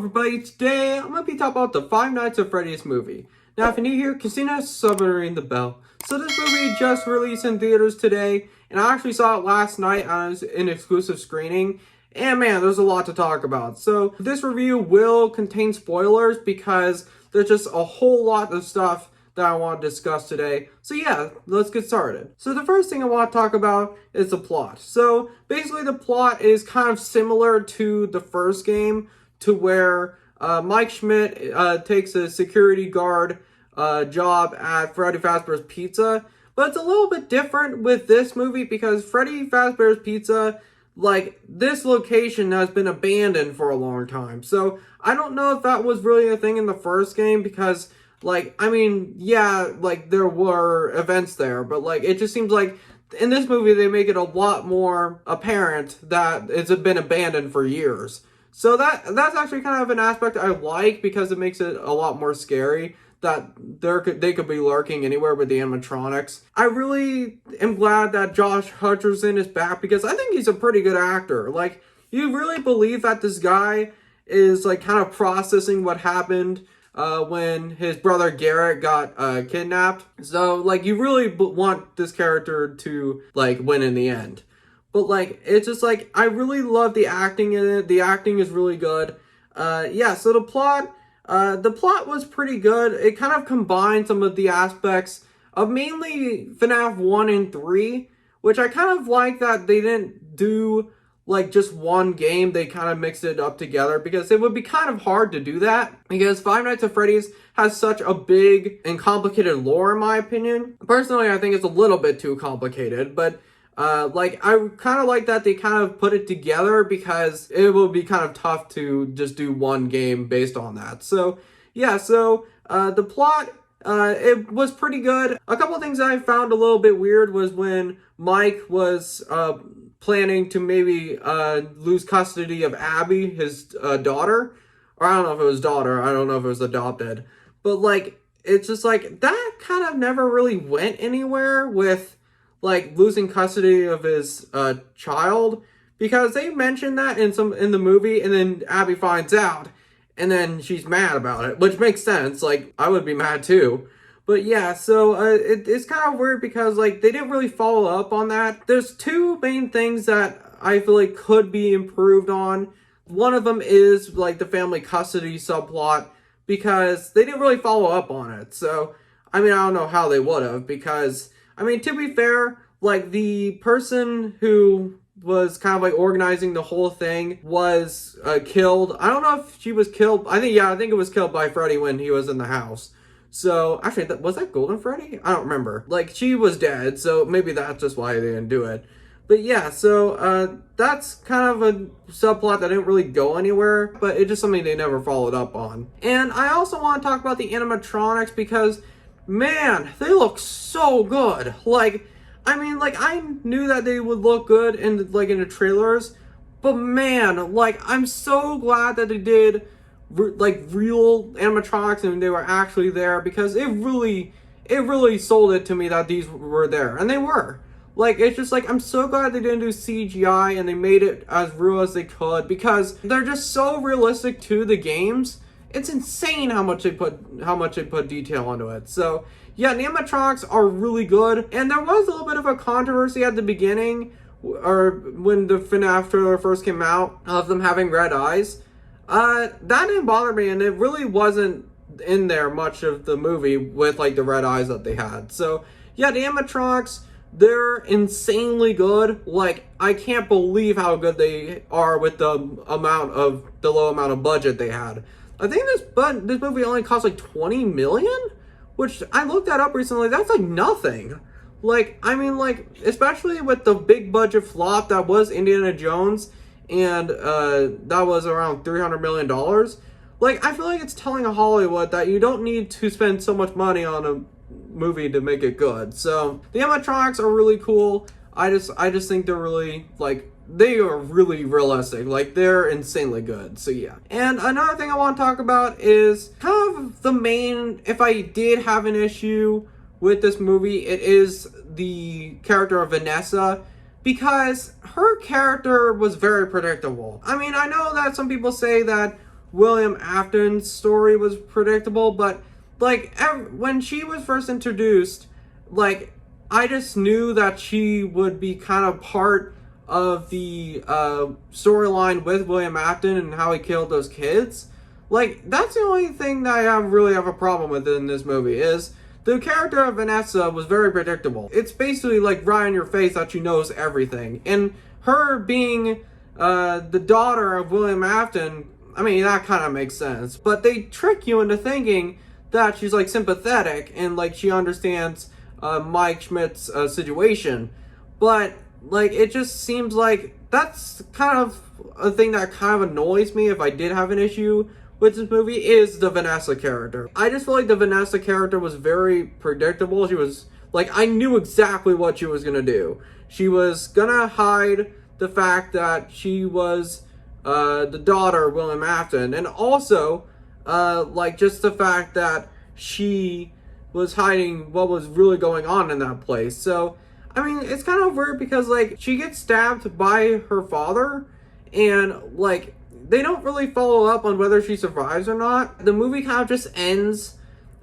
everybody, today I'm going to be talking about the Five Nights at Freddy's movie. Now if you're new here, consider submarine the bell. So this movie just released in theaters today, and I actually saw it last night as an exclusive screening. And man, there's a lot to talk about. So this review will contain spoilers because there's just a whole lot of stuff that I want to discuss today. So yeah, let's get started. So the first thing I want to talk about is the plot. So basically the plot is kind of similar to the first game, to where Mike Schmidt takes a security guard job at Freddy Fazbear's Pizza. But it's a little bit different with this movie because Freddy Fazbear's Pizza, like, this location has been abandoned for a long time. So I don't know if that was really a thing in the first game because, like, I mean, yeah, like, there were events there, but, like, it just seems like in this movie they make it a lot more apparent that it's been abandoned for years. So that's actually kind of an aspect I like because it makes it a lot more scary that they could be lurking anywhere with the animatronics. I really am glad that Josh Hutcherson is back because I think he's a pretty good actor. Like, you really believe that this guy is, like, kind of processing what happened when his brother Garrett got kidnapped. So, like, you really want this character to, like, win in the end. But, like, it's just, like, I really love the acting in it. The acting is really good. Yeah, so the plot was pretty good. It kind of combined some of the aspects of mainly FNAF 1 and 3, which I kind of like that they didn't do, like, just one game. They kind of mixed it up together because it would be kind of hard to do that because Five Nights at Freddy's has such a big and complicated lore, in my opinion. Personally, I think it's a little bit too complicated, but like, I kind of like that they kind of put it together because it will be kind of tough to just do one game based on that. So, yeah, so the plot, it was pretty good. A couple of things I found a little bit weird was when Mike was planning to maybe lose custody of Abby, his daughter. Or I don't know if it was daughter, I don't know if it was adopted. But, like, it's just like, that kind of never really went anywhere with, like, losing custody of his child, because they mentioned that in the movie, and then Abby finds out, and then she's mad about it, which makes sense. Like, I would be mad too. But yeah, so it's kind of weird because, like, they didn't really follow up on that. There's two main things that I feel like could be improved on. One of them is, like, the family custody subplot, because they didn't really follow up on it. So, I mean, I don't know how they would have, because, I mean, to be fair, like, the person who was kind of, like, organizing the whole thing was killed. I don't know if she was killed. I think it was killed by Freddy when he was in the house. So, actually, was that Golden Freddy? I don't remember. Like, she was dead, so maybe that's just why they didn't do it. But yeah, so that's kind of a subplot that didn't really go anywhere, but it's just something they never followed up on. And I also want to talk about the animatronics because, man, they look so good. Like, I mean, like, I knew that they would look good in the trailers, but man, like, I'm so glad that they did like real animatronics and they were actually there, because it really sold it to me that these were there, and they were. Like, it's just like, I'm so glad they didn't do CGI and they made it as real as they could, because they're just so realistic to the games. It's insane how much they put detail into it. So yeah, the animatronics are really good, and there was a little bit of a controversy at the beginning, or when the FNAF trailer first came out, of them having red eyes. That didn't bother me, and it really wasn't in there much of the movie with, like, the red eyes that they had. So yeah, the animatronics, they're insanely good. Like, I can't believe how good they are with the low amount of budget they had. I think this movie only cost like 20 million, which I looked that up recently. That's like nothing. Like, I mean, like, especially with the big budget flop that was Indiana Jones, and that was around $300 million. Like, I feel like it's telling Hollywood that you don't need to spend so much money on a movie to make it good. So the animatronics are really cool. I just think they're really, like, they are really realistic. Like, they're insanely good. So yeah. And another thing I want to talk about is kind of the main, if I did have an issue with this movie, it is the character of Vanessa, because her character was very predictable. I mean, I know that some people say that William Afton's story was predictable, but like when she was first introduced, like I just knew that she would be kind of part of the storyline with William Afton and how he killed those kids. Like, that's the only thing that I really have a problem with in this movie, is the character of Vanessa was very predictable. It's basically like right in your face that she knows everything. And her being the daughter of William Afton, I mean, that kind of makes sense. But they trick you into thinking that she's like sympathetic and like she understands Mike Schmidt's situation. But like, it just seems like that's kind of a thing that kind of annoys me if I did have an issue with this movie, is the Vanessa character. I just feel like the Vanessa character was very predictable. She was, like, I knew exactly what she was gonna do. She was gonna hide the fact that she was the daughter of William Afton, and also, like, just the fact that she was hiding what was really going on in that place. So, I mean, it's kind of weird because, like, she gets stabbed by her father, and, like, they don't really follow up on whether she survives or not. The movie kind of just ends,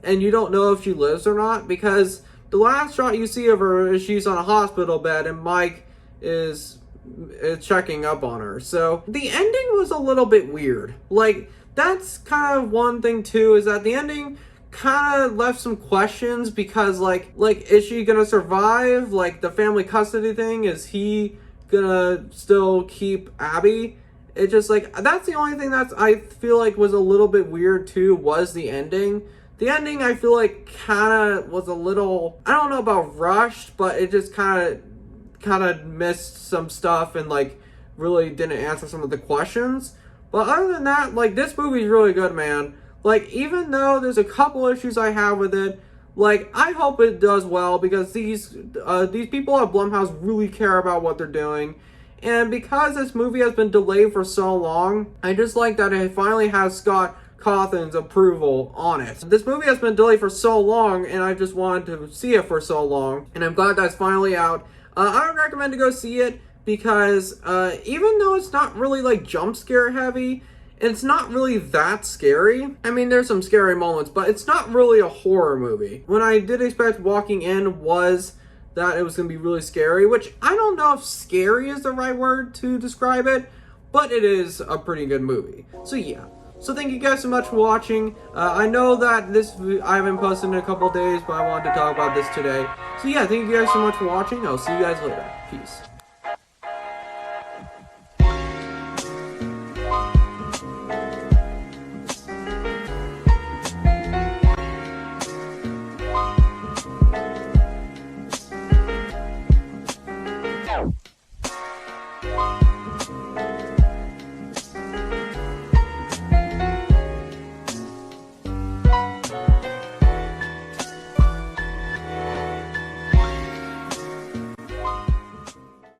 and you don't know if she lives or not, because the last shot you see of her is she's on a hospital bed, and Mike is checking up on her. So, the ending was a little bit weird. Like, that's kind of one thing, too, is that the ending kind of left some questions, because, like, is she gonna survive? Like, the family custody thing, is he gonna still keep Abby? It just, like, that's the only thing that's, I feel like, was a little bit weird, too, was the ending. The ending, I feel like, kind of was a little, I don't know about rushed, but it just kind of missed some stuff and, like, really didn't answer some of the questions. But other than that, like, this movie's really good, man. Like, even though there's a couple issues I have with it, like, I hope it does well, because these people at Blumhouse really care about what they're doing. And because this movie has been delayed for so long, I just like that it finally has Scott Cawthon's approval on it. This movie has been delayed for so long, and I just wanted to see it for so long, and I'm glad that's finally out. I would recommend to go see it, because even though it's not really, like, jump scare heavy, it's not really that scary. I mean, there's some scary moments, but it's not really a horror movie. When I did expect walking in was that it was going to be really scary, which I don't know if scary is the right word to describe it, but it is a pretty good movie. So yeah. So thank you guys so much for watching. I know that I haven't posted in a couple days, but I wanted to talk about this today. So yeah, thank you guys so much for watching. I'll see you guys later. Peace. Go.